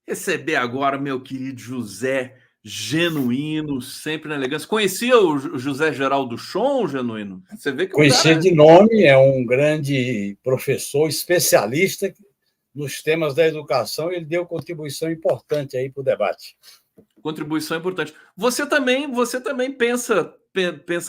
Receber agora meu querido José Genuíno, sempre na elegância. Conhecia o José Geraldo Chon, Genuíno? Você vê que o Conheci cara... de nome, é um grande professor, especialista nos temas da educação, e ele deu contribuição importante aí para o debate. Contribuição importante. Você também pensa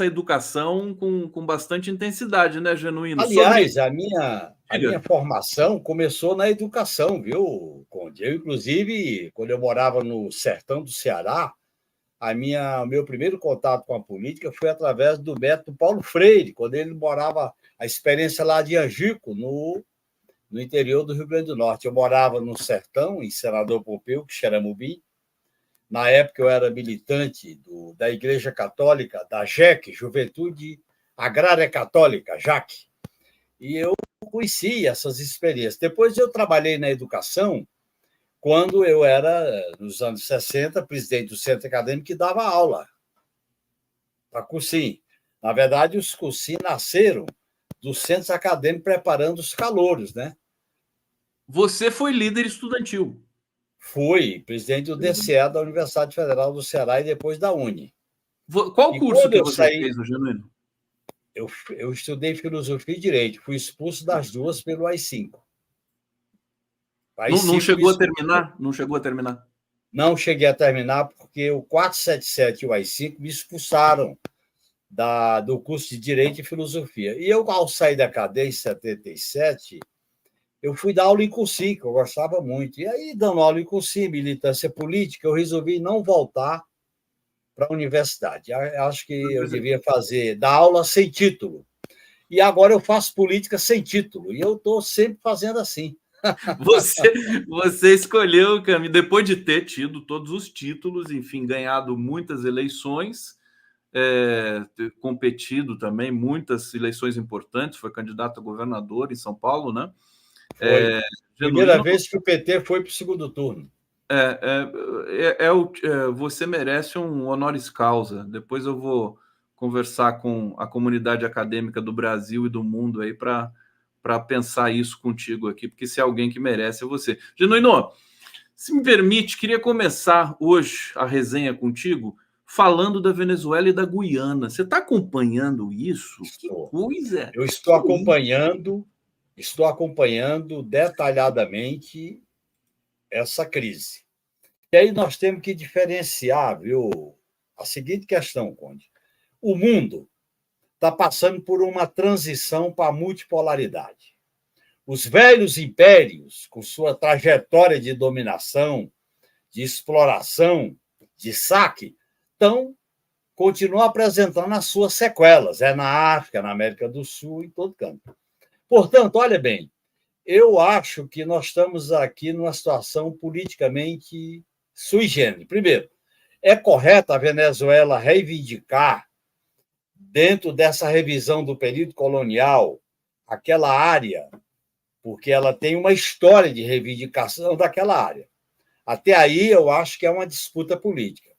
a educação com bastante intensidade, né, Genuíno? Sobre... Aliás, a minha Diga. formação começou na educação, viu, Conde? Eu, inclusive, quando eu morava no sertão do Ceará, o meu primeiro contato com a política foi através do método Paulo Freire, quando ele morava, a experiência lá de Angico, no interior do Rio Grande do Norte. Eu morava no sertão, em Senador Pompeu, Xeramubim. Na época, eu era militante da Igreja Católica, da JEC, Juventude Agrária Católica, JAC. E eu conheci essas experiências. Depois, eu trabalhei na educação, quando eu era, nos anos 60, presidente do centro acadêmico que dava aula para cursinho. Na verdade, os cursinhos nasceram dos centros acadêmicos preparando os calouros, né? Você foi líder estudantil. Fui presidente do DCE da Universidade Federal do Ceará e depois da Uni. Qual E curso quando que eu você saí, fez, Genuíno? eu estudei filosofia e direito, fui expulso das duas pelo AI-5. O Não AI-5 me chegou a expulsou. terminar? Não chegou a terminar. Não cheguei a terminar porque o 477 e o AI-5 me expulsaram do curso de Direito e Filosofia. E eu, ao sair da cadeia em 77, eu fui dar aula em cursinho, que eu gostava muito. E aí, dando aula em cursinho, militância política, eu resolvi não voltar para a universidade. Acho que eu devia dar aula sem título. E agora eu faço política sem título. E eu estou sempre fazendo assim. Você, você escolheu o caminho, depois de ter tido todos os títulos, enfim, ganhado muitas eleições, ter competido também muitas eleições importantes, foi candidato a governador em São Paulo, né? Foi. Primeira Genuíno, vez que o PT foi para o segundo turno. você merece um honoris causa. Depois eu vou conversar com a comunidade acadêmica do Brasil e do mundo aí para pensar isso contigo aqui, porque se é alguém que merece é você. Genuíno, se me permite, queria começar hoje a resenha contigo falando da Venezuela e da Guiana. Você está acompanhando isso? Que coisa! Eu Que é isso? estou acompanhando detalhadamente essa crise. E aí nós temos que diferenciar, viu, a seguinte questão, Conde. O mundo está passando por uma transição para a multipolaridade. Os velhos impérios, com sua trajetória de dominação, de exploração, de saque, continuam apresentando as suas sequelas. É na África, na América do Sul, em todo canto. Portanto, olha bem, eu acho que nós estamos aqui numa situação politicamente sui generis. Primeiro, é correto a Venezuela reivindicar, dentro dessa revisão do período colonial, aquela área, porque ela tem uma história de reivindicação daquela área. Até aí, eu acho que é uma disputa política.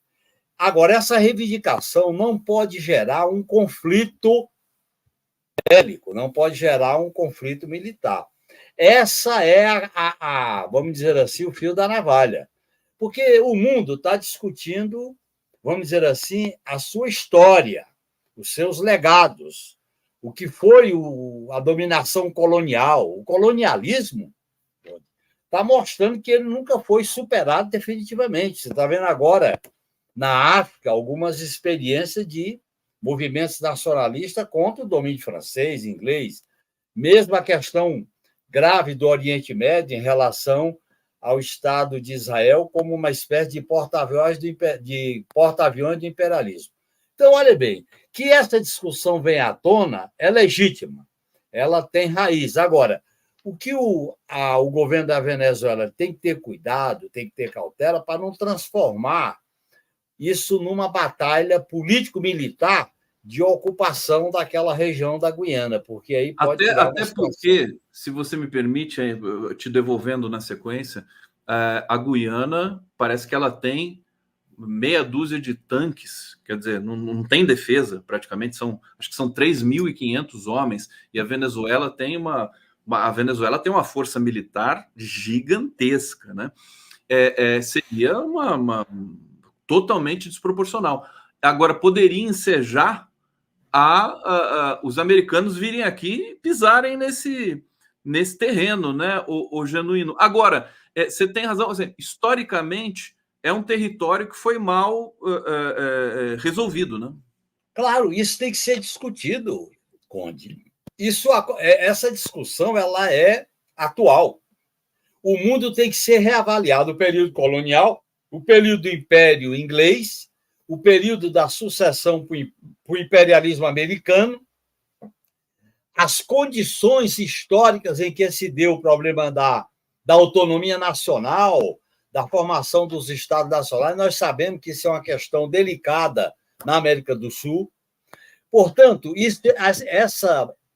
Agora, essa reivindicação não pode gerar um conflito bélico, não pode gerar um conflito militar. Essa é vamos dizer assim, o fio da navalha. Porque o mundo está discutindo, vamos dizer assim, a sua história, os seus legados, o que foi a dominação colonial. O colonialismo está mostrando que ele nunca foi superado definitivamente. Você está vendo agora, na África, algumas experiências de movimentos nacionalistas contra o domínio francês, inglês. Mesmo a questão grave do Oriente Médio em relação ao Estado de Israel como uma espécie de porta-aviões do imperialismo. Então, olha bem, que essa discussão venha à tona é legítima, ela tem raiz. Agora, o que o governo da Venezuela tem que ter cuidado, tem que ter cautela para não transformar isso numa batalha político-militar de ocupação daquela região da Guiana, porque aí pode criar uma Até situação. porque, se você me permite, te devolvendo na sequência, a Guiana parece que ela tem meia dúzia de tanques, quer dizer, não tem defesa praticamente, acho que são 3.500 homens, e a Venezuela tem a Venezuela tem uma força militar gigantesca, né? seria totalmente desproporcional. Agora, poderia ensejar os americanos virem aqui e pisarem nesse terreno, né, o genuíno. Agora, você tem razão, assim, historicamente, é um território que foi mal resolvido, né? Claro, isso tem que ser discutido, Conde. Essa discussão ela é atual. O mundo tem que ser reavaliado, o período colonial, o período do Império Inglês, o período da sucessão para o imperialismo americano, as condições históricas em que se deu o problema da autonomia nacional, da formação dos estados nacionais. Nós sabemos que isso é uma questão delicada na América do Sul. Portanto,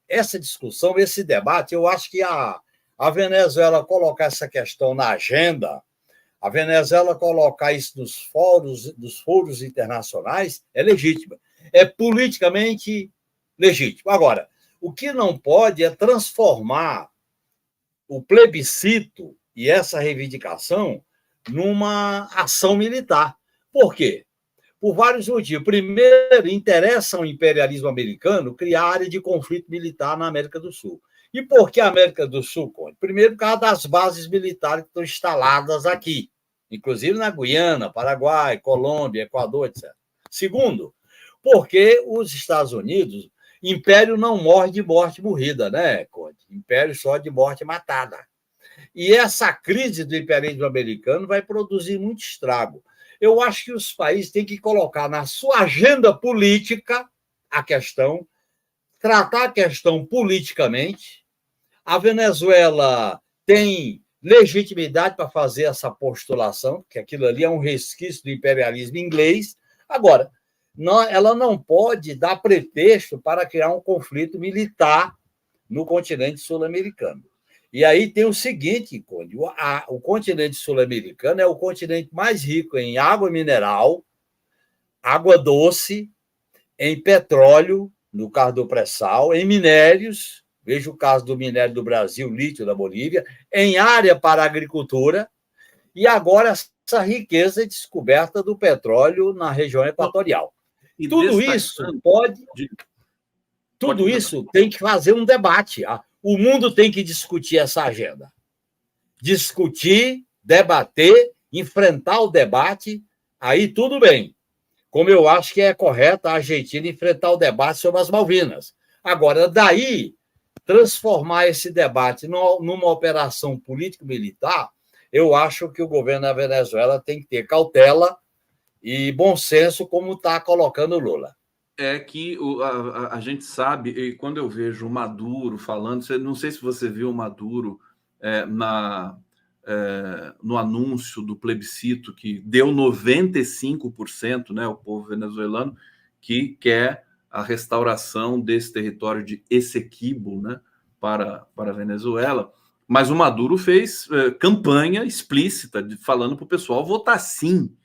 essa discussão, esse debate, eu acho que a Venezuela colocar essa questão na agenda, a Venezuela colocar isso nos foros internacionais, é legítima. É politicamente legítimo. Agora, o que não pode é transformar o plebiscito e essa reivindicação numa ação militar. Por quê? Por vários motivos. Primeiro, interessa ao imperialismo americano criar área de conflito militar na América do Sul. E por que a América do Sul, Conde? Primeiro, por causa das bases militares que estão instaladas aqui, inclusive na Guiana, Paraguai, Colômbia, Equador, etc. Segundo, porque os Estados Unidos, império não morre de morte morrida, né, Conde? Império só de morte matada. E essa crise do imperialismo americano vai produzir muito estrago. Eu acho que os países têm que colocar na sua agenda política a questão, tratar a questão politicamente. A Venezuela tem legitimidade para fazer essa postulação, que aquilo ali é um resquício do imperialismo inglês. Agora, ela não pode dar pretexto para criar um conflito militar no continente sul-americano. E aí tem o seguinte, Conde, o continente sul-americano é o continente mais rico em água mineral, água doce, em petróleo, no caso do pré-sal, em minérios, veja o caso do minério do Brasil, lítio da Bolívia, em área para agricultura, e agora essa riqueza descoberta do petróleo na região equatorial. E tudo isso tem que fazer um debate. O mundo tem que discutir essa agenda. Discutir, debater, enfrentar o debate, aí tudo bem. Como eu acho que é correto a Argentina enfrentar o debate sobre as Malvinas. Agora, daí, transformar esse debate numa operação político-militar, eu acho que o governo da Venezuela tem que ter cautela e bom senso, como está colocando o Lula. É que a gente sabe, e quando eu vejo o Maduro falando, não sei se você viu o Maduro no anúncio do plebiscito, que deu 95%, né, o povo venezuelano, que quer a restauração desse território de Essequibo, né, para a Venezuela. Mas o Maduro fez campanha explícita, falando para o pessoal votar sim,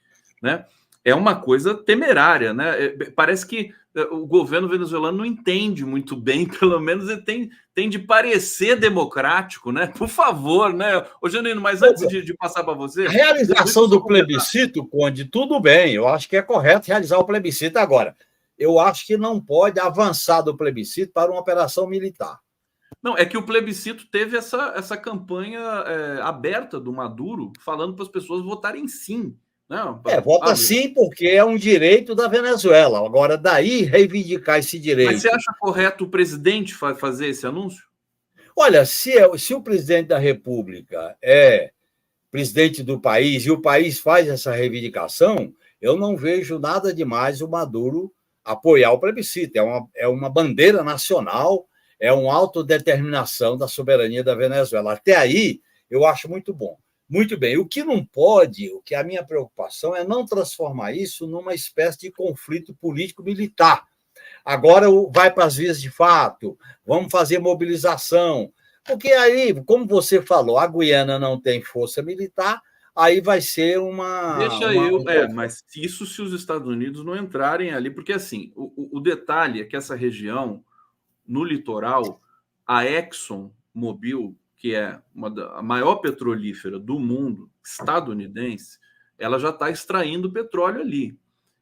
né? É uma coisa temerária, né? Parece que o governo venezuelano não entende muito bem, pelo menos ele tem de parecer democrático, né? Por favor, né? Ô, Janino, mas antes de passar para você... A realização do plebiscito, Conde, tudo bem, eu acho que é correto realizar o plebiscito agora. Eu acho que não pode avançar do plebiscito para uma operação militar. Não, é que o plebiscito teve essa campanha aberta do Maduro, falando para as pessoas votarem sim. Não, vota sim, porque é um direito da Venezuela. Agora, daí reivindicar esse direito. Mas você acha correto o presidente fazer esse anúncio? Olha, se o presidente da República é presidente do país e o país faz essa reivindicação, eu não vejo nada demais o Maduro apoiar o plebiscito. É uma bandeira nacional, é uma autodeterminação da soberania da Venezuela. Até aí, eu acho muito bom. Muito bem. O que não pode, o que a minha preocupação é não transformar isso numa espécie de conflito político-militar. Agora vai para as vias de fato, vamos fazer mobilização. Porque aí, como você falou, a Guiana não tem força militar, aí vai ser uma... mas isso se os Estados Unidos não entrarem ali, porque assim, o detalhe é que essa região, no litoral, a ExxonMobil que é a maior petrolífera do mundo, estadunidense, ela já está extraindo petróleo ali.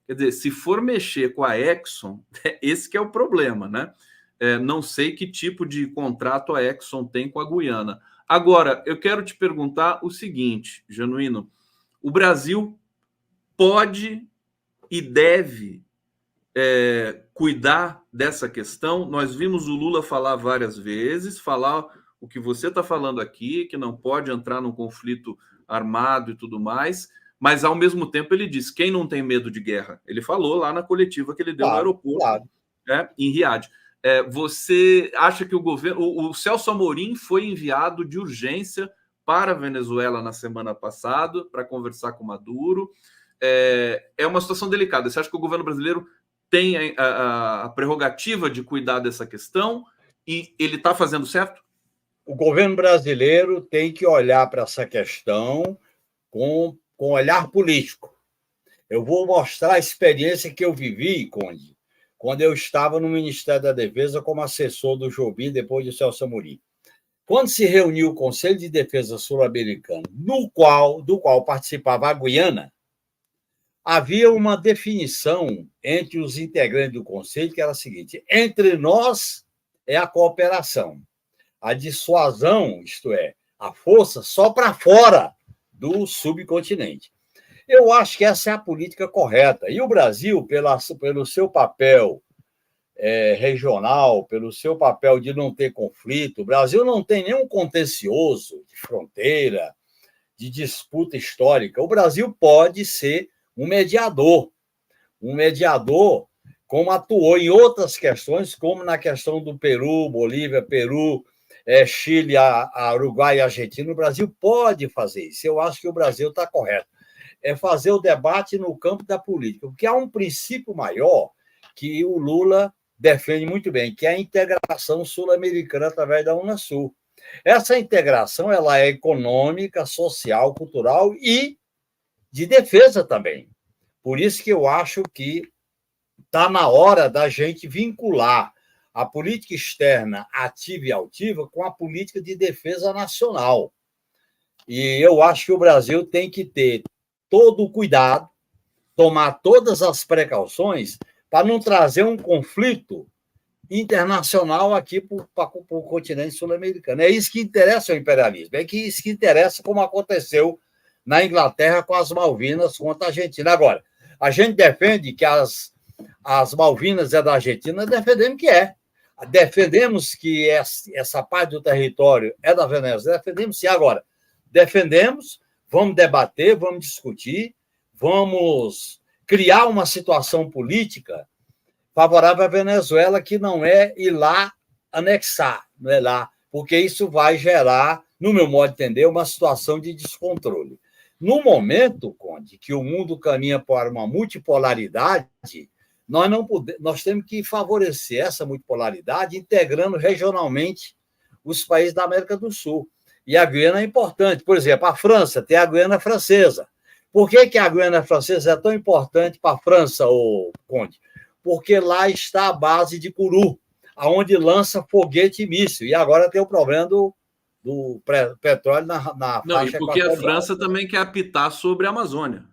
Quer dizer, se for mexer com a Exxon, esse que é o problema, né? Não sei que tipo de contrato a Exxon tem com a Guiana. Agora, eu quero te perguntar o seguinte, Genuíno: o Brasil pode e deve cuidar dessa questão? Nós vimos o Lula falar várias vezes, falar o que você está falando aqui, que não pode entrar num conflito armado e tudo mais, mas ao mesmo tempo ele diz: quem não tem medo de guerra? Ele falou lá na coletiva que ele deu no Claro, aeroporto, claro. em Riad. Você acha que o governo, o Celso Amorim foi enviado de urgência para a Venezuela na semana passada para conversar com Maduro? É uma situação delicada. Você acha que o governo brasileiro tem a prerrogativa de cuidar dessa questão e ele está fazendo certo? O governo brasileiro tem que olhar para essa questão com olhar político. Eu vou mostrar a experiência que eu vivi, Conde, quando eu estava no Ministério da Defesa como assessor do Jobim, depois de Celso Amorim. Quando se reuniu o Conselho de Defesa Sul-Americano, do qual participava a Guiana, havia uma definição entre os integrantes do Conselho que era a seguinte: entre nós é a cooperação, a dissuasão, isto é, a força só para fora do subcontinente. Eu acho que essa é a política correta. E o Brasil, pelo seu papel regional, pelo seu papel de não ter conflito, o Brasil não tem nenhum contencioso de fronteira, de disputa histórica. O Brasil pode ser um mediador como atuou em outras questões, como na questão do Peru, Bolívia, Peru, Chile, a Uruguai e a Argentina. O Brasil pode fazer isso. Eu acho que o Brasil está correto. É fazer o debate no campo da política, porque há um princípio maior que o Lula defende muito bem, que é a integração sul-americana através da Unasul. Essa integração ela é econômica, social, cultural e de defesa também. Por isso que eu acho que está na hora da gente vincular a política externa ativa e altiva com a política de defesa nacional. E eu acho que o Brasil tem que ter todo o cuidado, tomar todas as precauções para não trazer um conflito internacional aqui para o continente sul-americano. É isso que interessa ao imperialismo, é isso que interessa, como aconteceu na Inglaterra com as Malvinas contra a Argentina. Agora, a gente defende que as Malvinas é da Argentina, defendemos que é. Defendemos que essa parte do território é da Venezuela, defendemos sim. Agora, defendemos, vamos debater, vamos discutir, vamos criar uma situação política favorável à Venezuela, que não é ir lá anexar, não é lá, porque isso vai gerar, no meu modo de entender, uma situação de descontrole. No momento, Conde, que o mundo caminha para uma multipolaridade, nós temos que favorecer essa multipolaridade integrando regionalmente os países da América do Sul. E a Guiana é importante. Por exemplo, a França tem a Guiana Francesa. Por que a Guiana Francesa é tão importante para a França, Conde? Porque lá está a base de Kourou, aonde lança foguete e míssil. E agora tem o problema do petróleo na faixa equatorial. E porque a França equatorial. também quer apitar sobre a Amazônia.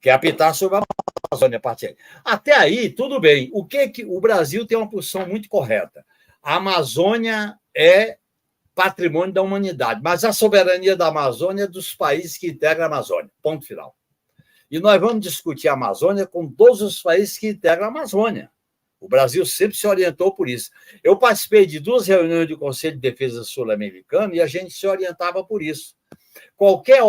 Quer apitar sobre a Amazônia, partilha. Até aí, tudo bem. O Brasil tem uma posição muito correta. A Amazônia é patrimônio da humanidade, mas a soberania da Amazônia é dos países que integram a Amazônia. Ponto final. E nós vamos discutir a Amazônia com todos os países que integram a Amazônia. O Brasil sempre se orientou por isso. Eu participei de 2 reuniões do Conselho de Defesa Sul-Americano e a gente se orientava por isso. Qualquer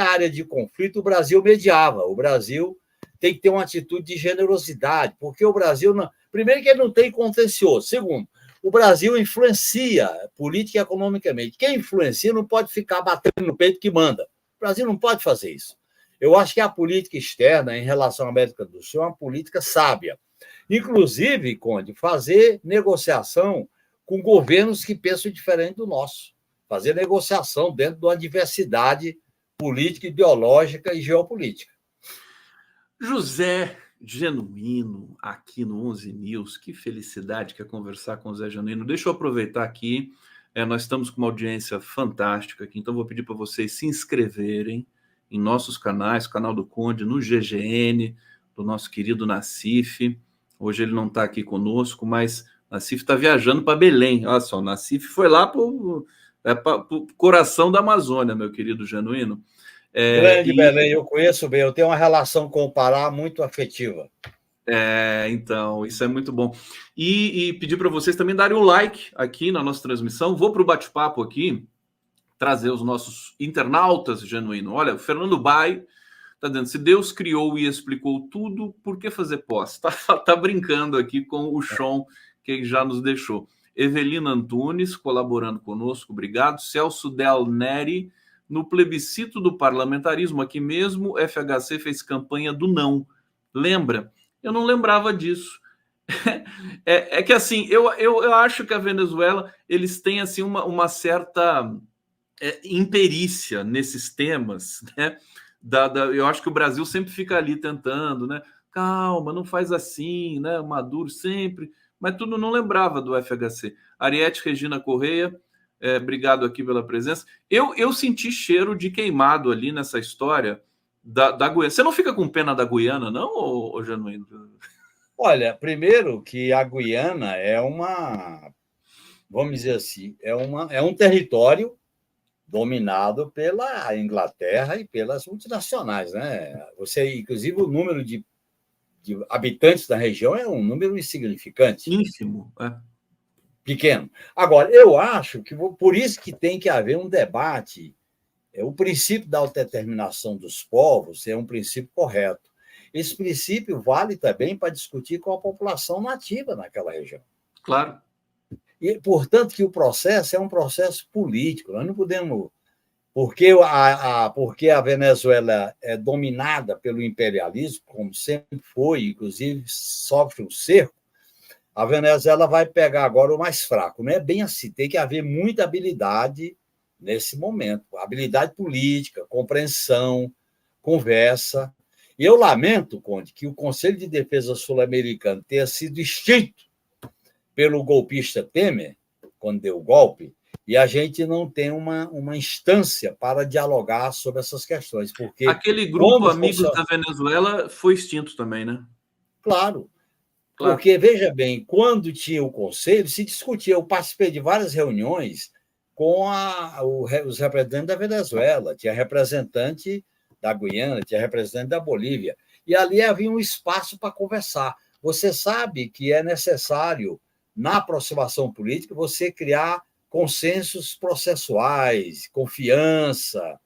área de conflito, o Brasil mediava. O Brasil tem que ter uma atitude de generosidade, porque o Brasil, primeiro, que ele não tem contencioso. Segundo, o Brasil influencia política e economicamente. Quem influencia não pode ficar batendo no peito que manda. O Brasil não pode fazer isso. Eu acho que a política externa em relação à América do Sul é uma política sábia. Inclusive, Conde, fazer negociação com governos que pensam diferente do nosso. Fazer negociação dentro de uma diversidade política, ideológica e geopolítica. José Genuíno, aqui no 11 News. Que felicidade que é conversar com o Zé Genuíno. Deixa eu aproveitar aqui Nós estamos com uma audiência fantástica aqui, então vou pedir para vocês se inscreverem em nossos canais, canal do Conde, no GGN, do nosso querido Nassif. Hoje ele não está aqui conosco, mas Nassif está viajando para Belém. Olha só, o Nassif foi lá para o coração da Amazônia, meu querido Genuíno. Grande Belém, eu conheço bem, eu tenho uma relação com o Pará muito afetiva. Então, isso é muito bom. E pedir para vocês também darem um like aqui na nossa transmissão. Vou para o bate-papo aqui, trazer os nossos internautas, Genuíno. Olha, o Fernando Bai está dizendo, se Deus criou e explicou tudo, por que fazer pós? Tá brincando aqui com o Sean, que já nos deixou. Evelina Antunes, colaborando conosco, obrigado. Celso Del Neri, no plebiscito do parlamentarismo, aqui mesmo, FHC fez campanha do não. Lembra? Eu não lembrava disso. É que assim, eu acho que a Venezuela, eles têm assim uma certa imperícia nesses temas, né? Eu acho que o Brasil sempre fica ali tentando, né? Calma, não faz assim, né? Maduro sempre, mas tudo não lembrava do FHC. Ariete Regina Correia, obrigado aqui pela presença. Eu senti cheiro de queimado ali nessa história da Guiana. Você não fica com pena da Guiana, não, ô Genuíno? Olha, primeiro que a Guiana vamos dizer assim, é um território dominado pela Inglaterra e pelas multinacionais, né? Inclusive, o número de habitantes da região é um número insignificante. Ínfimo, pequeno. Agora, eu acho que por isso que tem que haver um debate. O princípio da autodeterminação dos povos é um princípio correto. Esse princípio vale também para discutir com a população nativa naquela região. Claro. E, portanto, que o processo é um processo político. Nós não podemos... Porque a Venezuela é dominada pelo imperialismo, como sempre foi, inclusive sofre um cerco, a Venezuela vai pegar agora o mais fraco. Não é bem assim, tem que haver muita habilidade nesse momento. Habilidade política, compreensão, conversa. E eu lamento, Conde, que o Conselho de Defesa Sul-Americano tenha sido extinto pelo golpista Temer, quando deu o golpe, e a gente não tem uma instância para dialogar sobre essas questões. Porque aquele grupo Amigos da Venezuela foi extinto também, né? Claro. Porque, veja bem, quando tinha o conselho, se discutia. Eu participei de várias reuniões com os representantes da Venezuela, tinha representante da Guiana, tinha representante da Bolívia, e ali havia um espaço para conversar. Você sabe que é necessário, na aproximação política, você criar consensos processuais, confiança.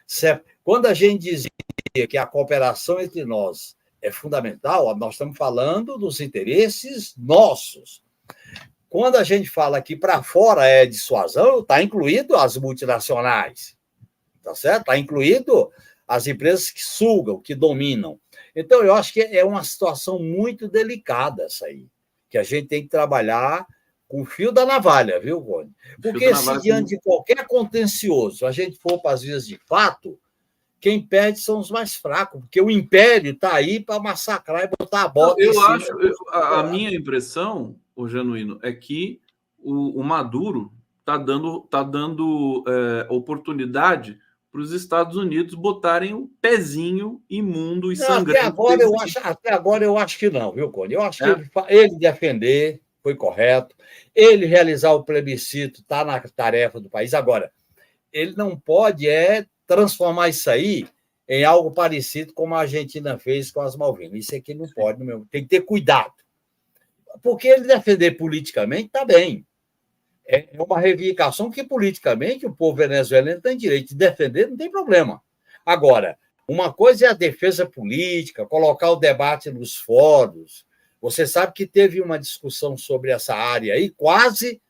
Certo? Quando a gente dizia que a cooperação entre nós é fundamental, nós estamos falando dos interesses nossos. Quando a gente fala que para fora é dissuasão, está incluído as multinacionais, tá certo? Está incluído as empresas que sugam, que dominam. Então, eu acho que é uma situação muito delicada essa aí, que a gente tem que trabalhar com o fio da navalha, viu, Rony? Porque se diante de qualquer contencioso a gente for para as vias de fato, quem perde são os mais fracos, porque o império está aí para massacrar e botar a bota em cima. A minha impressão, o Genuíno, é que o Maduro está dando oportunidade para os Estados Unidos botarem um pezinho imundo e sangrento. Até agora eu acho que não, viu, Cone? Eu acho que ele defender foi correto, ele realizar o plebiscito está na tarefa do país. Agora, ele não pode transformar isso aí em algo parecido como a Argentina fez com as Malvinas. Isso aqui não pode, tem que ter cuidado. Porque ele defender politicamente está bem. É uma reivindicação que, politicamente, o povo venezuelano tem direito de defender, não tem problema. Agora, uma coisa é a defesa política, colocar o debate nos fóruns. Você sabe que teve uma discussão sobre essa área aí, quase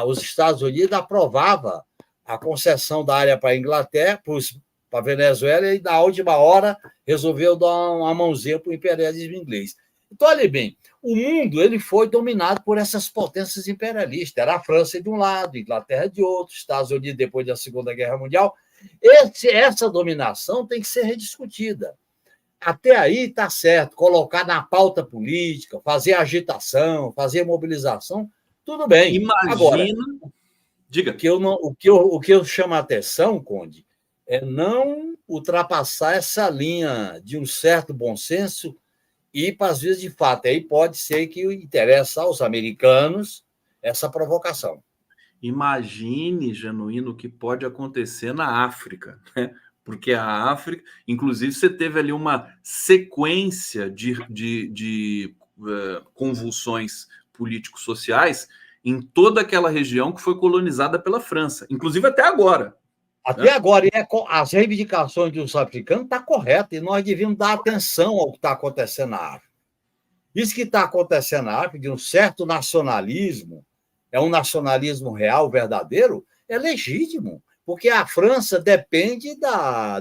os Estados Unidos aprovavam a concessão da área para a Inglaterra, para a Venezuela, e na última hora resolveu dar uma mãozinha para o imperialismo inglês. Então, olha bem, o mundo ele foi dominado por essas potências imperialistas. Era a França de um lado, a Inglaterra de outro, Estados Unidos depois da Segunda Guerra Mundial. Essa dominação tem que ser rediscutida. Até aí está certo, colocar na pauta política, fazer agitação, fazer mobilização, Tudo bem. Agora, Imagina. Diga. O que eu chamo a atenção, Conde, é não ultrapassar essa linha de um certo bom senso e ir para as vias de fato. Aí pode ser que interesse aos americanos essa provocação. Imagine, Genuíno, o que pode acontecer na África, né? Porque a África, inclusive, você teve ali uma sequência de convulsões político-sociais em toda aquela região que foi colonizada pela França, inclusive até agora. Até agora, as reivindicações dos africanos estão corretas, e nós devíamos dar atenção ao que está acontecendo na África. Isso que está acontecendo na África, de um certo nacionalismo, é um nacionalismo real, verdadeiro, é legítimo, porque a França depende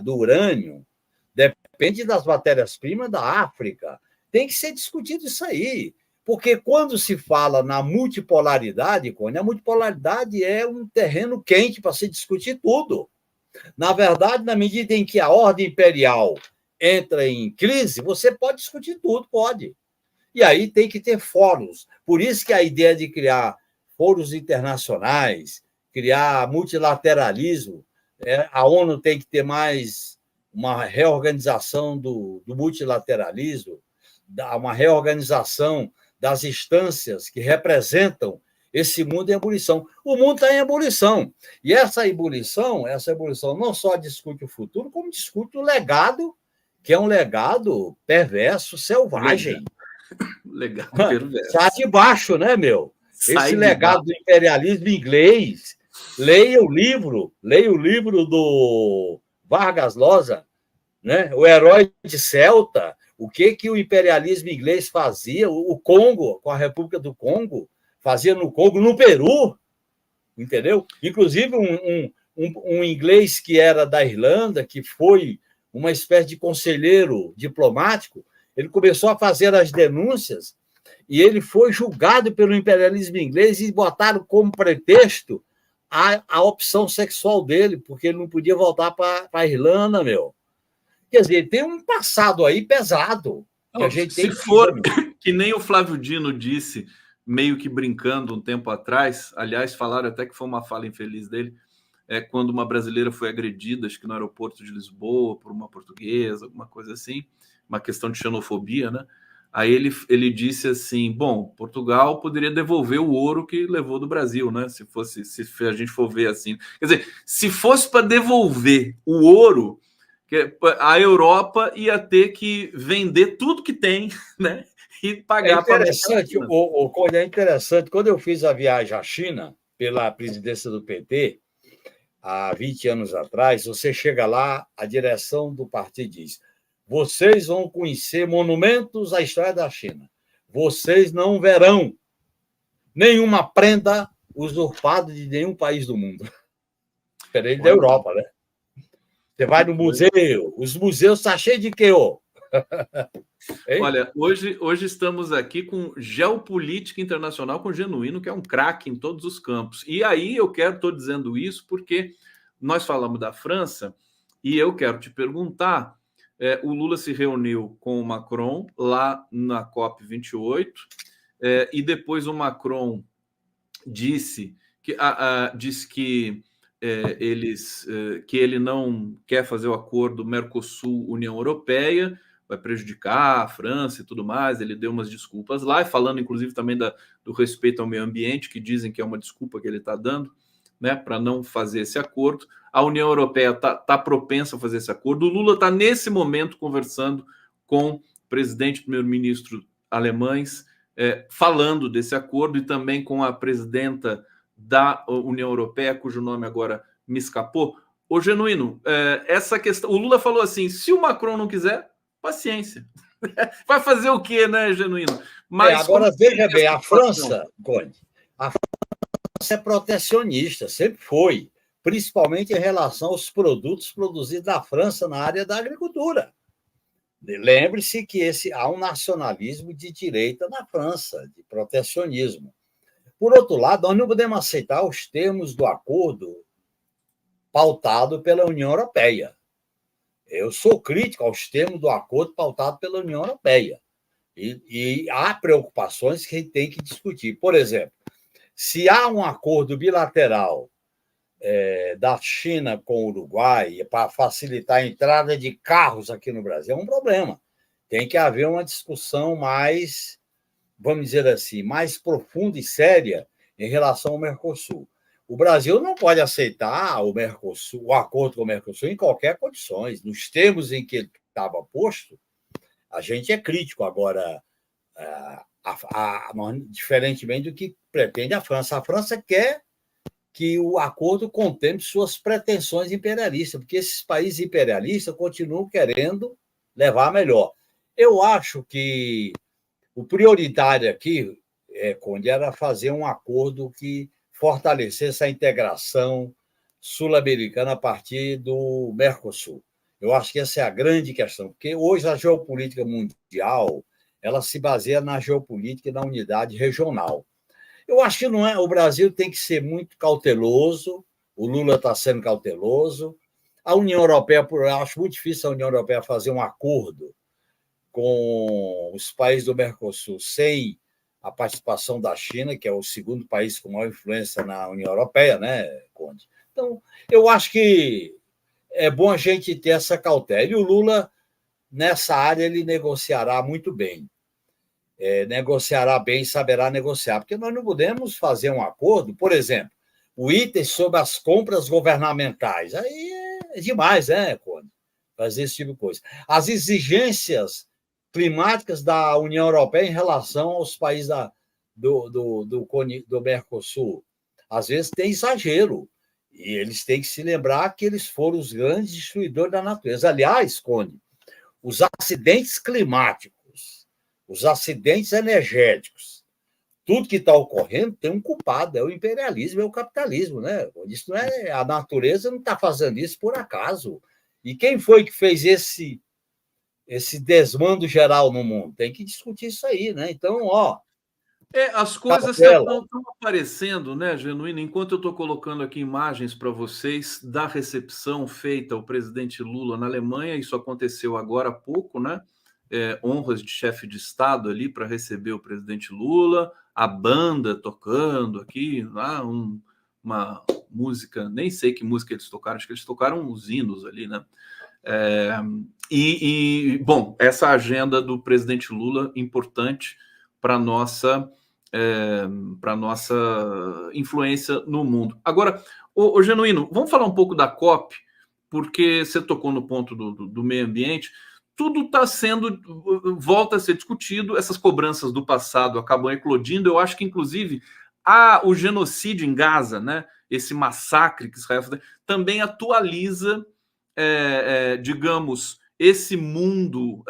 do urânio, depende das matérias-primas da África. Tem que ser discutido isso aí, porque quando se fala na multipolaridade, Cone, a multipolaridade é um terreno quente para se discutir tudo. Na verdade, na medida em que a ordem imperial entra em crise, você pode discutir tudo, pode. E aí tem que ter fóruns. Por isso que a ideia de criar fóruns internacionais, criar multilateralismo, a ONU tem que ter mais uma reorganização do multilateralismo, uma reorganização das instâncias que representam esse mundo em ebulição. O mundo está em ebulição. E essa ebulição não só discute o futuro, como discute o legado, que é um legado perverso, selvagem. Legal, perverso. Sai de baixo, né, meu? Esse legado do imperialismo inglês. Leia o livro do Vargas Llosa, né? O Herói de Celta. O que o imperialismo inglês fazia? O Congo, com a República do Congo, fazia no Congo, no Peru, entendeu? Inclusive, um inglês que era da Irlanda, que foi uma espécie de conselheiro diplomático, ele começou a fazer as denúncias e ele foi julgado pelo imperialismo inglês e botaram como pretexto a opção sexual dele, porque ele não podia voltar para a Irlanda, meu. Quer dizer, tem um passado aí pesado. Que a gente se for que nem o Flávio Dino disse, meio que brincando um tempo atrás, aliás, falaram até que foi uma fala infeliz dele, quando uma brasileira foi agredida, acho que no aeroporto de Lisboa, por uma portuguesa, alguma coisa assim, uma questão de xenofobia, né? Aí ele disse assim, bom, Portugal poderia devolver o ouro que levou do Brasil, né? Se a gente for ver assim. Quer dizer, se fosse para devolver o ouro, a Europa ia ter que vender tudo que tem, né? E pagar para é interessante. Quando eu fiz a viagem à China pela presidência do PT, há 20 anos atrás, você chega lá, a direção do partido diz: vocês vão conhecer monumentos à história da China. Vocês não verão nenhuma prenda usurpada de nenhum país do mundo. Diferente da Europa, né? Você vai no museu, os museus estão cheios de quê? Olha, hoje estamos aqui com geopolítica internacional com Genuíno, que é um craque em todos os campos. E aí estou dizendo isso porque nós falamos da França e eu quero te perguntar, o Lula se reuniu com o Macron lá na COP28 e depois o Macron disse que que ele não quer fazer o acordo Mercosul-União Europeia, vai prejudicar a França e tudo mais. Ele deu umas desculpas lá, falando inclusive também do respeito ao meio ambiente, que dizem que é uma desculpa que ele está dando, né, para não fazer esse acordo. A União Europeia está propensa a fazer esse acordo. O Lula está, nesse momento, conversando com o presidente e primeiro-ministro alemães, falando desse acordo, e também com a presidenta da União Europeia, cujo nome agora me escapou. Ô, Genuíno, essa questão... O Lula falou assim, se o Macron não quiser, paciência. Vai fazer o quê, né, Genuíno? Mas agora, veja bem, a França, Conde, a França é protecionista, sempre foi, principalmente em relação aos produtos produzidos na França na área da agricultura. Lembre-se que há um nacionalismo de direita na França, de protecionismo. Por outro lado, nós não podemos aceitar os termos do acordo pautado pela União Europeia. Eu sou crítico aos termos do acordo pautado pela União Europeia. E há preocupações que tem que discutir. Por exemplo, Se há um acordo bilateral da China com o Uruguai para facilitar a entrada de carros aqui no Brasil, é um problema. Tem que haver uma discussão mais, vamos dizer assim, mais profunda e séria em relação ao Mercosul. O Brasil não pode aceitar o Mercosul, o acordo com o Mercosul em qualquer condições. Nos termos em que ele estava posto, a gente é crítico. Agora, diferentemente do que pretende a França. A França quer que o acordo contemple suas pretensões imperialistas, porque esses países imperialistas continuam querendo levar a melhor. Eu acho que o prioritário aqui, Conde, era fazer um acordo que fortalecesse a integração sul-americana a partir do Mercosul. Eu acho que essa é a grande questão, porque hoje a geopolítica mundial ela se baseia na geopolítica e na unidade regional. Eu acho que não é. O Brasil tem que ser muito cauteloso, o Lula está sendo cauteloso. A União Europeia, eu acho muito difícil a União Europeia fazer um acordo com os países do Mercosul sem a participação da China, que é o segundo país com maior influência na União Europeia, né, Conde? Então, eu acho que é bom a gente ter essa cautela. E o Lula, nessa área, ele negociará muito bem. Negociará bem, saberá negociar, porque nós não podemos fazer um acordo, por exemplo, o item sobre as compras governamentais. Aí é demais, né, Conde? Fazer esse tipo de coisa. As exigências climáticas da União Europeia em relação aos países do Mercosul. Às vezes tem exagero, e eles têm que se lembrar que eles foram os grandes destruidores da natureza. Aliás, Conde, os acidentes climáticos, os acidentes energéticos, tudo que está ocorrendo tem um culpado, é o imperialismo, é o capitalismo, né? Isso não é, a natureza não está fazendo isso por acaso. E quem foi que fez esse desmando geral no mundo? Tem que discutir isso aí, né? Então, as coisas estão aparecendo, né, Genuíno? Enquanto eu estou colocando aqui imagens para vocês da recepção feita ao presidente Lula na Alemanha, isso aconteceu agora há pouco, né? Honras de chefe de Estado ali para receber o presidente Lula, a banda tocando aqui, uma música, nem sei que música eles tocaram, acho que eles tocaram os hinos ali, né? Bom, essa agenda do presidente Lula importante para nossa influência no mundo. Agora, o Genuíno, vamos falar um pouco da COP, porque você tocou no ponto do meio ambiente. Tudo está volta a ser discutido, essas cobranças do passado acabam eclodindo. Eu acho que, inclusive, o genocídio em Gaza, né, esse massacre que Israel fez, também atualiza, digamos, esse mundo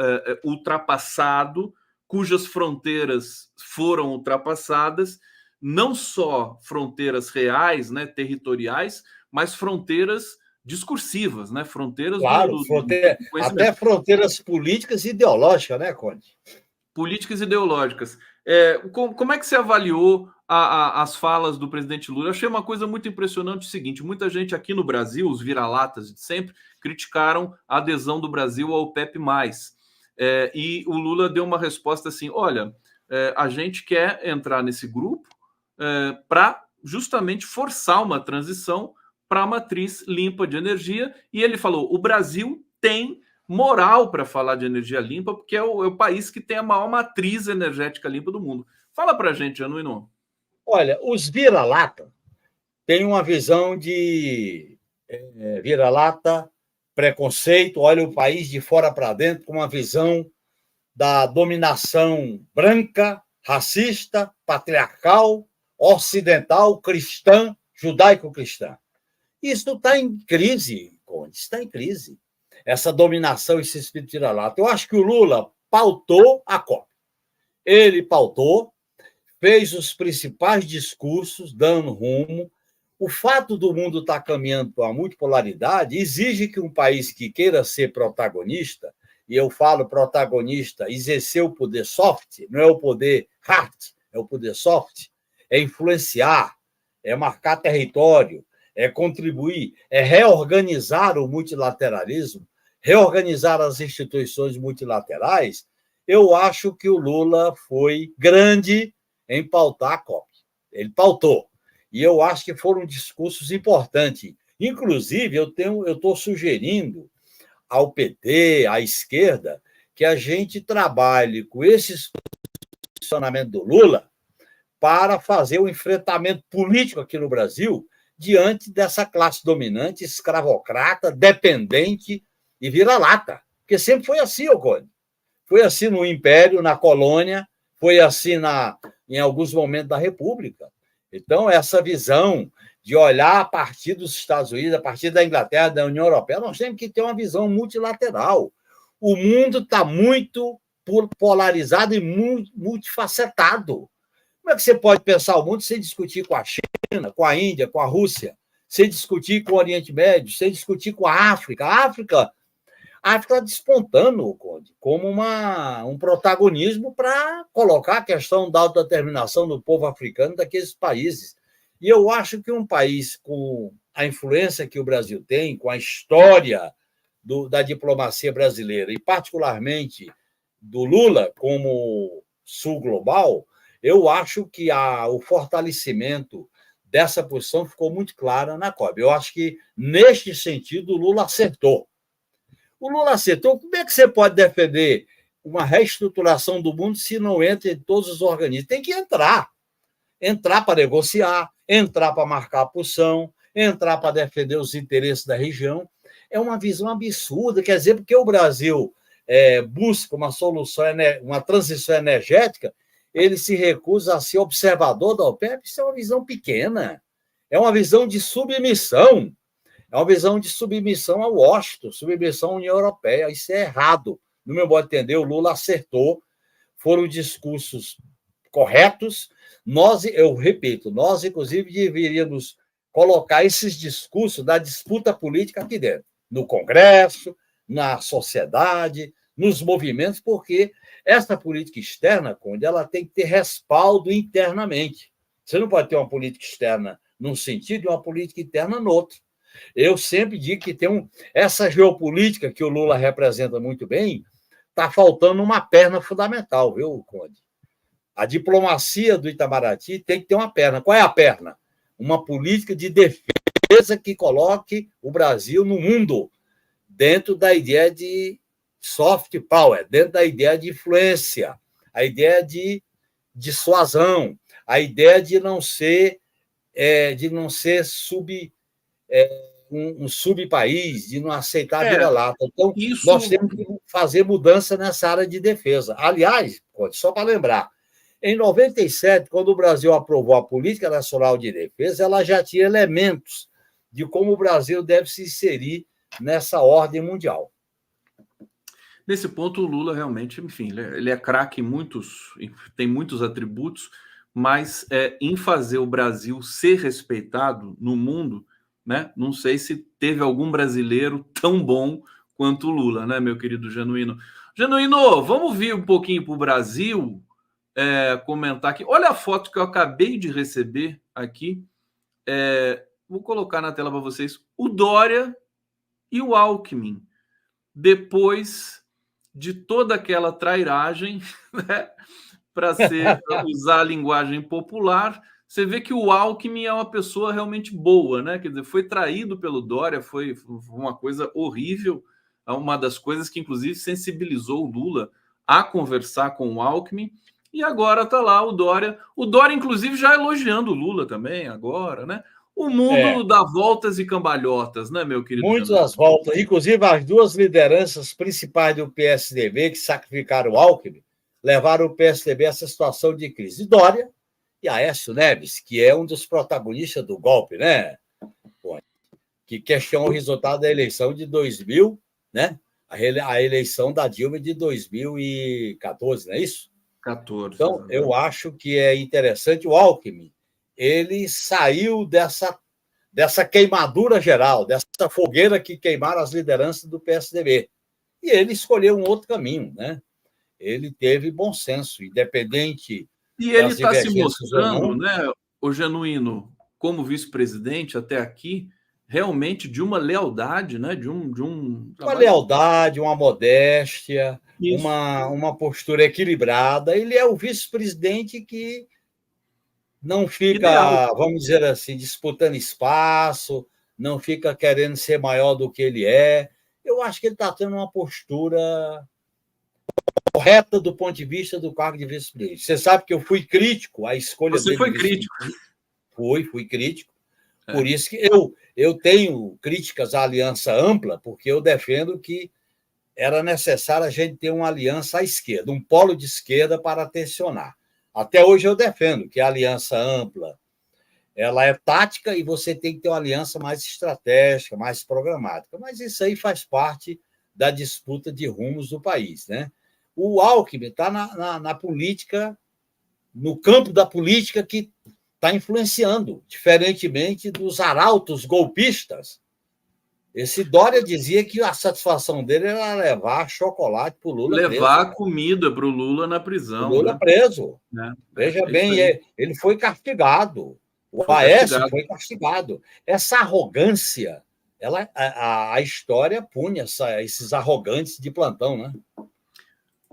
ultrapassado, cujas fronteiras foram ultrapassadas, não só fronteiras reais, né, territoriais, mas fronteiras discursivas, né? Fronteiras claro, até fronteiras políticas e ideológicas, né, Conde? Políticas e ideológicas. Como é que você avaliou as falas do presidente Lula? Eu achei uma coisa muito impressionante o seguinte: muita gente aqui no Brasil, os vira-latas de sempre, criticaram a adesão do Brasil ao OPEP+. E o Lula deu uma resposta assim: olha, a gente quer entrar nesse grupo para justamente forçar uma transição para a matriz limpa de energia, e ele falou: o Brasil tem moral para falar de energia limpa, porque é o país que tem a maior matriz energética limpa do mundo. Fala para a gente, Genuíno. Olha, os vira-lata têm uma visão de vira-lata, preconceito, olha o país de fora para dentro com uma visão da dominação branca, racista, patriarcal, ocidental, cristã, judaico-cristã. Isso está em crise, Conde, está em crise. Essa dominação, esse espírito de vira-lata. Eu acho que o Lula pautou a COP. Ele pautou, fez os principais discursos, dando rumo. O fato do mundo estar caminhando para uma multipolaridade exige que um país que queira ser protagonista, e eu falo protagonista, exercer o poder soft, não é o poder hard, é o poder soft, é influenciar, é marcar território, é contribuir, é reorganizar o multilateralismo, reorganizar as instituições multilaterais. Eu acho que o Lula foi grande em pautar a COP. Ele pautou. E eu acho que foram discursos importantes. Inclusive, eu estou sugerindo ao PT, à esquerda, que a gente trabalhe com esse posicionamento do Lula para fazer o enfrentamento político aqui no Brasil diante dessa classe dominante, escravocrata, dependente e vira-lata. Porque sempre foi assim, Ocone. Foi assim no Império, na colônia, foi assim em alguns momentos da República. Então, essa visão de olhar a partir dos Estados Unidos, a partir da Inglaterra, da União Europeia, nós temos que ter uma visão multilateral. O mundo está muito polarizado e multifacetado. Como é que você pode pensar o mundo sem discutir com a China, com a Índia, com a Rússia, sem discutir com o Oriente Médio, sem discutir com a África? A África está despontando, Conde, como um protagonismo para colocar a questão da autodeterminação do povo africano daqueles países. E eu acho que um país com a influência que o Brasil tem, com a história da diplomacia brasileira, e particularmente do Lula como sul global, eu acho que o fortalecimento dessa posição ficou muito clara na COB. Eu acho que, neste sentido, o Lula acertou. O Lula acertou. Como é que você pode defender uma reestruturação do mundo se não entra em todos os organismos? Tem que entrar. Entrar para negociar, entrar para marcar a posição, entrar para defender os interesses da região. É uma visão absurda. Quer dizer, porque o Brasil busca uma solução, uma transição energética, ele se recusa a ser observador da OPEP. Isso é uma visão pequena. É uma visão de submissão. É uma visão de submissão ao Washington, submissão à União Europeia. Isso é errado. No meu modo de entender, o Lula acertou. Foram discursos corretos. Eu repito, nós, inclusive, deveríamos colocar esses discursos da disputa política aqui dentro, no Congresso, na sociedade, nos movimentos, porque essa política externa, Conde, ela tem que ter respaldo internamente. Você não pode ter uma política externa num sentido e uma política interna no outro. Eu sempre digo que tem essa geopolítica que o Lula representa muito bem, está faltando uma perna fundamental, viu, Conde? A diplomacia do Itamaraty tem que ter uma perna. Qual é a perna? Uma política de defesa que coloque o Brasil no mundo, dentro da ideia de soft power, dentro da ideia de influência, a ideia de dissuasão, a ideia de não ser um subpaís, de não aceitar vira-lata. Então, nós temos que fazer mudança nessa área de defesa. Aliás, só para lembrar, em 97, quando o Brasil aprovou a Política Nacional de Defesa, ela já tinha elementos de como o Brasil deve se inserir nessa ordem mundial. Nesse ponto, o Lula realmente, enfim, ele é craque tem muitos atributos, mas em fazer o Brasil ser respeitado no mundo, né? Não sei se teve algum brasileiro tão bom quanto o Lula, né, meu querido Genuíno? Genuíno, vamos vir um pouquinho para o Brasil, comentar aqui. Olha a foto que eu acabei de receber aqui. Vou colocar na tela para vocês. O Dória e o Alckmin, depois de toda aquela trairagem, né, para usar a linguagem popular, você vê que o Alckmin é uma pessoa realmente boa, né? Quer dizer, foi traído pelo Dória, foi uma coisa horrível, uma das coisas que, inclusive, sensibilizou o Lula a conversar com o Alckmin, e agora está lá o Dória, inclusive, já elogiando o Lula também, agora, né? O mundo dá voltas e cambalhotas, né, meu querido? Muitas voltas. Inclusive, as duas lideranças principais do PSDB que sacrificaram o Alckmin levaram o PSDB a essa situação de crise. Dória e Aécio Neves, que é um dos protagonistas do golpe, né? Que questionou o resultado da eleição de 2000, né? A eleição da Dilma de 2014, não é isso? 14. Então, eu acho que é interessante. O Alckmin, ele saiu dessa queimadura geral, dessa fogueira que queimaram as lideranças do PSDB. E ele escolheu um outro caminho, né? Ele teve bom senso, independente. E ele está se mostrando, né, o Genuíno, como vice-presidente até aqui, realmente de uma lealdade, né? Uma lealdade, uma modéstia, uma postura equilibrada. Ele é o vice-presidente que não fica, Ideal. vamos dizer assim, disputando espaço, não fica querendo ser maior do que ele é. Eu acho que ele está tendo uma postura correta do ponto de vista do cargo de vice-presidente. Você sabe que eu fui crítico à escolha Você dele de foi crítico. vice-presidente. Fui crítico. Por É. isso que eu tenho críticas à aliança ampla, porque eu defendo que era necessário a gente ter uma aliança à esquerda, um polo de esquerda para tensionar. Até hoje eu defendo que a aliança ampla ela é tática e você tem que ter uma aliança mais estratégica, mais programática. Mas isso aí faz parte da disputa de rumos do país, né? O Alckmin está na política, no campo da política que está influenciando, diferentemente dos arautos golpistas. Esse Dória dizia que a satisfação dele era levar chocolate para o Lula Levar preso. comida para o Lula na O prisão, Lula né? preso. Veja É isso bem, aí. ele foi castigado. O Foi Aécio castigado. foi castigado. Essa arrogância, a história pune esses arrogantes de plantão, né?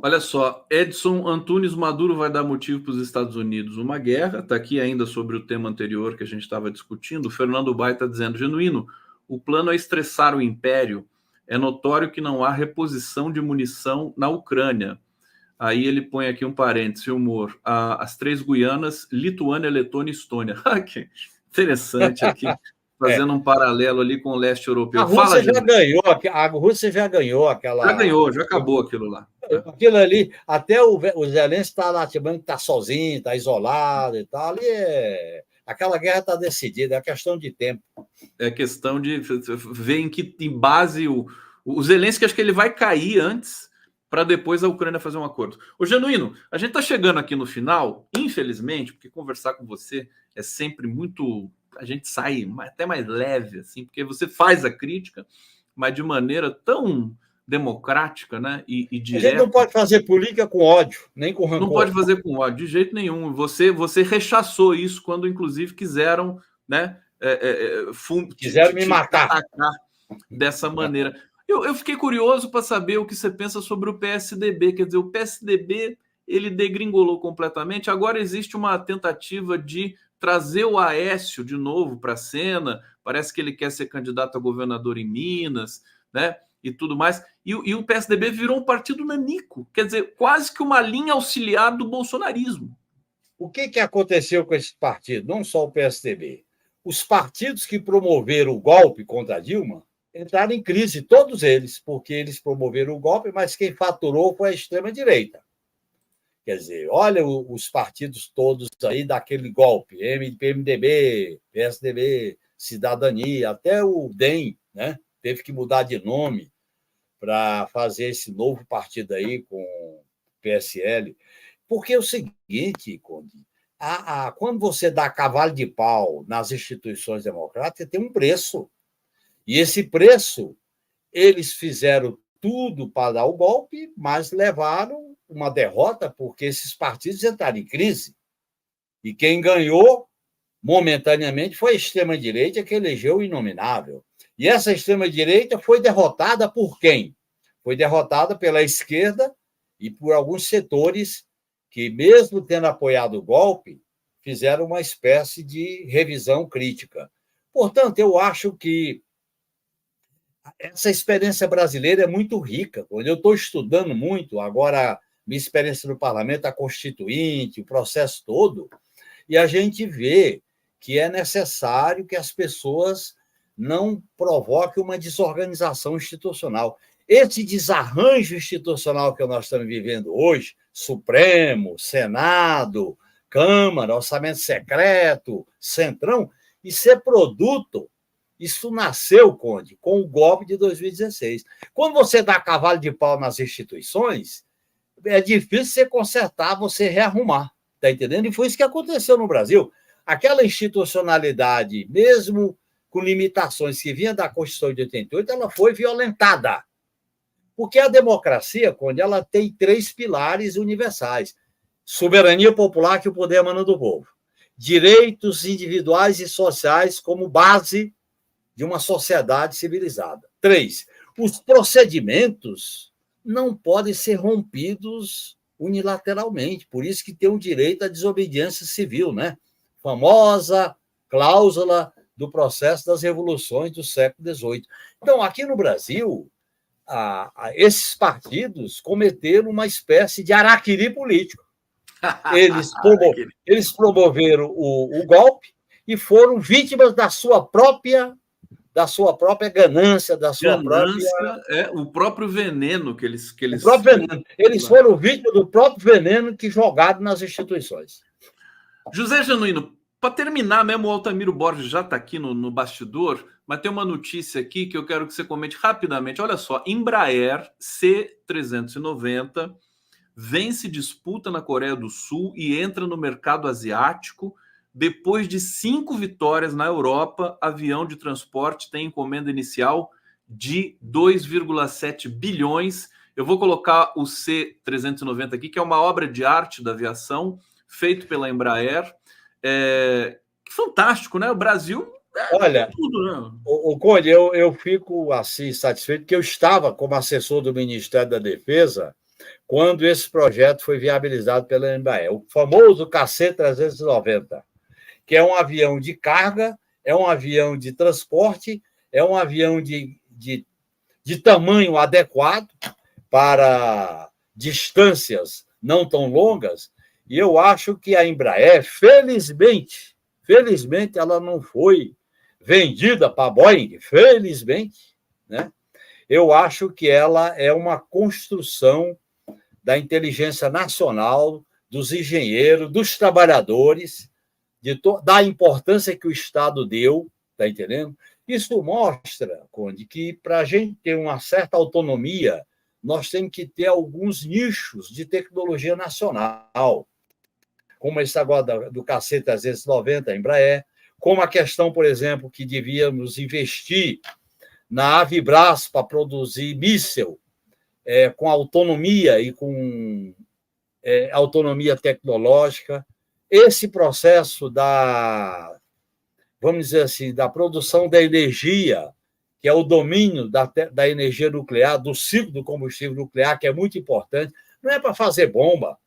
Olha só, Edson Antunes Maduro vai dar motivo para os Estados Unidos uma guerra. Está aqui ainda sobre o tema anterior que a gente estava discutindo. O Fernando Bai está dizendo, genuíno, o plano é estressar o império. É notório que não há reposição de munição na Ucrânia. Aí ele põe aqui um parêntese, humor. As três Guianas, Lituânia, Letônia e Estônia. Que interessante aqui, É. fazendo um paralelo ali com o leste A europeu. Rússia Fala, já Gil. ganhou, a Rússia já ganhou Já aquela. ganhou, já acabou aquilo lá. Aquilo ali, até o Zelensky está lá, tipo, está sozinho, está isolado e tal. Ali aquela guerra está decidida, é questão de tempo. É questão de ver em que em base o Zelensky, acho que ele vai cair antes para depois a Ucrânia fazer um acordo. Ô, Genuíno, a gente está chegando aqui no final, infelizmente, porque conversar com você é sempre muito. A gente sai até mais leve, assim, porque você faz a crítica, mas de maneira tão democrática, né, e A gente não direta. pode fazer política com ódio, nem com Não pode rancor. fazer com ódio, de jeito nenhum. Você rechaçou isso quando, inclusive, quiseram, né, Quiseram me te matar. atacar dessa maneira. Eu fiquei curioso para saber o que você pensa sobre o PSDB. Quer dizer, o PSDB ele degringolou completamente. Agora existe uma tentativa de trazer o Aécio de novo para a cena. Parece que ele quer ser candidato a governador em Minas, né? E tudo mais. E o PSDB virou um partido nanico, quer dizer, quase que uma linha auxiliar do bolsonarismo. O que aconteceu com esse partido? Não só o PSDB. Os partidos que promoveram o golpe contra a Dilma entraram em crise, todos eles, porque eles promoveram o golpe, mas quem faturou foi a extrema-direita. Quer dizer, olha os partidos todos aí daquele golpe, MDB, PSDB, Cidadania, até o DEM, né? Teve que mudar de nome para fazer esse novo partido aí com o PSL. Porque é o seguinte, Conde, quando você dá cavalo de pau nas instituições democráticas, tem um preço. E esse preço, eles fizeram tudo para dar o golpe, mas levaram uma derrota porque esses partidos entraram em crise. E quem ganhou, momentaneamente, foi a extrema-direita que elegeu o inominável. E essa extrema-direita foi derrotada por quem? Foi derrotada pela esquerda e por alguns setores que, mesmo tendo apoiado o golpe, fizeram uma espécie de revisão crítica. Portanto, eu acho que essa experiência brasileira é muito rica. Eu estou estudando muito, agora, minha experiência no parlamento, a constituinte, o processo todo, e a gente vê que é necessário que as pessoas não provoquem uma desorganização institucional. Esse desarranjo institucional que nós estamos vivendo hoje, Supremo, Senado, Câmara, orçamento secreto, Centrão, isso é produto, isso nasceu, Conde, com o golpe de 2016. Quando você dá cavalo de pau nas instituições, é difícil você consertar, você rearrumar, está entendendo? E foi isso que aconteceu no Brasil. Aquela institucionalidade, mesmo com limitações que vinha da Constituição de 88, ela foi violentada. Porque a democracia, Conde, ela tem 3 pilares universais. Soberania popular, que o poder emana do povo. Direitos individuais e sociais como base de uma sociedade civilizada. 3, os procedimentos não podem ser rompidos unilateralmente. Por isso que tem o direito à desobediência civil, né? famosa cláusula do processo das revoluções do século XVIII. Então, aqui no Brasil, esses partidos cometeram uma espécie de araquiri político. Eles promoveram o golpe e foram vítimas da sua própria ganância, o próprio veneno que eles... O próprio veneno. Eles foram vítimas do próprio veneno que jogaram nas instituições. José Genuíno, para terminar mesmo, o Altamiro Borges já está aqui no bastidor, mas tem uma notícia aqui que eu quero que você comente rapidamente. Olha só, Embraer C390 vence disputa na Coreia do Sul e entra no mercado asiático. Depois de 5 vitórias na Europa, avião de transporte tem encomenda inicial de 2,7 bilhões. Eu vou colocar o C390 aqui, que é uma obra de arte da aviação, feito pela Embraer. Fantástico, né? O Brasil... Olha, tudo, né? O Conde, eu fico assim satisfeito que eu estava como assessor do Ministério da Defesa quando esse projeto foi viabilizado pela Embraer, o famoso KC-390, que é um avião de carga, é um avião de transporte, é um avião de tamanho adequado para distâncias não tão longas, e eu acho que a Embraer, felizmente, ela não foi vendida para a Boeing, felizmente, né? Eu acho que ela é uma construção da inteligência nacional, dos engenheiros, dos trabalhadores, da importância que o Estado deu, está entendendo? Isso mostra, Conde, que para a gente ter uma certa autonomia, nós temos que ter alguns nichos de tecnologia nacional, como esse agora do KC-390, Embraer, como a questão, por exemplo, que devíamos investir na Avibras para produzir míssil com autonomia e com autonomia tecnológica. Esse processo vamos dizer assim, da produção da energia, que é o domínio da energia nuclear, do ciclo do combustível nuclear, que é muito importante, não é para fazer bomba,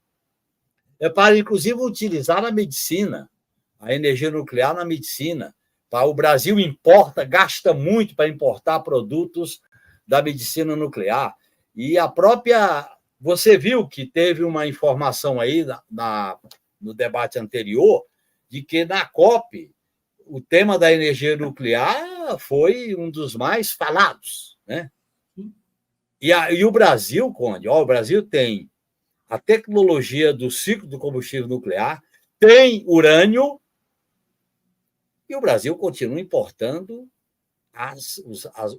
é para, inclusive, utilizar na medicina, a energia nuclear na medicina. O Brasil gasta muito para importar produtos da medicina nuclear. E a própria... Você viu que teve uma informação aí no debate anterior de que na COP o tema da energia nuclear foi um dos mais falados, né? E o Brasil, Conde, o Brasil tem a tecnologia do ciclo do combustível nuclear, tem urânio, e o Brasil continua importando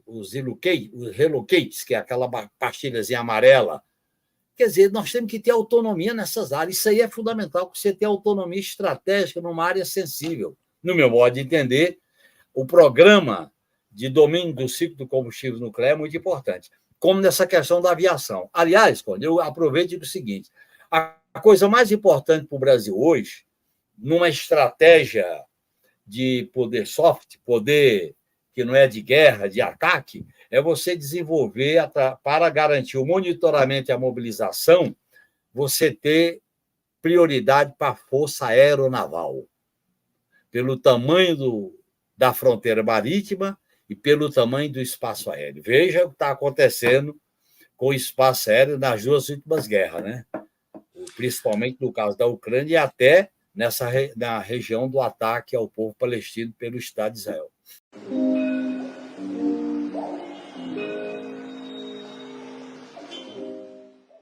os relocates, que é aquela pastilhazinha amarela. Quer dizer, nós temos que ter autonomia nessas áreas. Isso aí é fundamental, porque você ter autonomia estratégica numa área sensível. No meu modo de entender, o programa de domínio do ciclo do combustível nuclear é muito importante, como nessa questão da aviação. Aliás, quando eu aproveito e digo o seguinte, a coisa mais importante para o Brasil hoje, numa estratégia de poder soft, poder que não é de guerra, de ataque, é você desenvolver, para garantir o monitoramento e a mobilização, você ter prioridade para a Força Aeronaval, pelo tamanho da fronteira marítima e pelo tamanho do espaço aéreo. Veja o que está acontecendo com o espaço aéreo nas duas últimas guerras, né? Principalmente no caso da Ucrânia e até na região do ataque ao povo palestino pelo Estado de Israel.